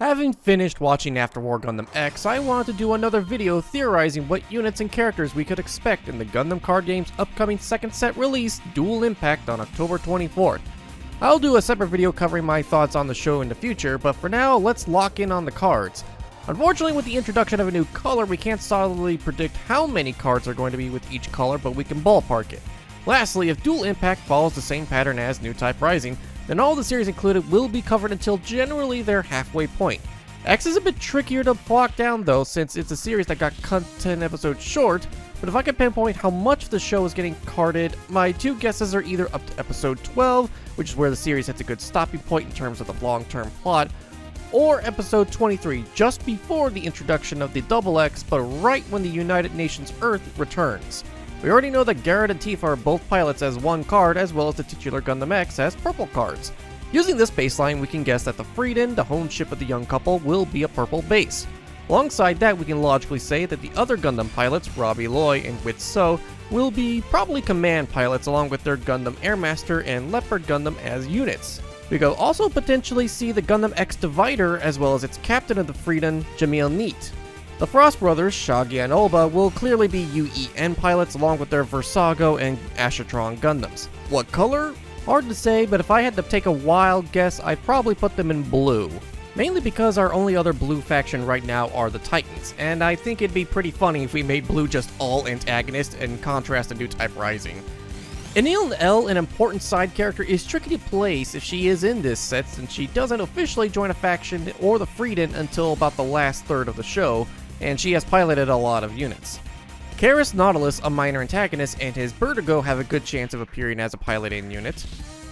Having finished watching After War Gundam X, I wanted to do another video theorizing what units and characters we could expect in the Gundam card game's upcoming second set release, Dual Impact, on October 24th. I'll do a separate video covering my thoughts on the show in the future, but for now, let's lock in on the cards. Unfortunately, with the introduction of a new color, we can't solidly predict how many cards are going to be with each color, but we can ballpark it. Lastly, if Dual Impact follows the same pattern as New Type Rising, then all the series included will be covered until generally their halfway point. X is a bit trickier to lock down though, since it's a series that got cut 10 episodes short, but if I can pinpoint how much the show is getting carded, my two guesses are either up to episode 12, which is where the series hits a good stopping point in terms of the long-term plot, or episode 23, just before the introduction of the Double X, but right when the United Nations Earth returns. We already know that Garrett and Tifa are both pilots as one card, as well as the titular Gundam X as purple cards. Using this baseline, we can guess that the Frieden, the home ship of the young couple, will be a purple base. Alongside that, we can logically say that the other Gundam pilots, Robbie Loy and Wit So, will be probably command pilots along with their Gundam Airmaster and Leopard Gundam as units. We could also potentially see the Gundam X Divider as well as its captain of the Frieden, Jamil Neat. The Frost brothers, Shagi and Olba, will clearly be UEN pilots along with their Versago and Ashatron Gundams. What color? Hard to say, but if I had to take a wild guess, I'd probably put them in blue. Mainly because our only other blue faction right now are the Titans, and I think it'd be pretty funny if we made blue just all antagonist in contrast to New Type Rising. Enil L, an important side character, is tricky to place if she is in this set since she doesn't officially join a faction or the Frieden until about the last third of the show, and she has piloted a lot of units. Karis Nautilus, a minor antagonist, and his Vertigo have a good chance of appearing as a piloting unit.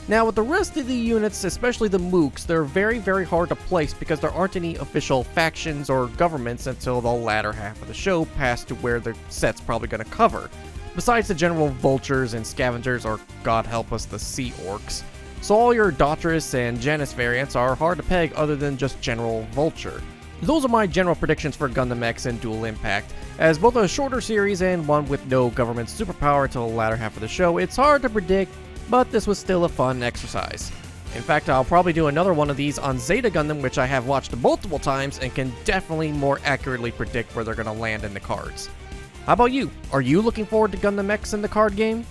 Now with the rest of the units, especially the Mooks, they're very hard to place because there aren't any official factions or governments until the latter half of the show past to where the set's probably going to cover. Besides the general Vultures and Scavengers, or God help us, the Sea Orcs. So all your Daughters and Janus variants are hard to peg other than just general Vulture. Those are my general predictions for Gundam X and Dual Impact. As both a shorter series and one with no government superpower until the latter half of the show, it's hard to predict, but this was still a fun exercise. In fact, I'll probably do another one of these on Zeta Gundam, which I have watched multiple times and can definitely more accurately predict where they're going to land in the cards. How about you? Are you looking forward to Gundam X in the card game?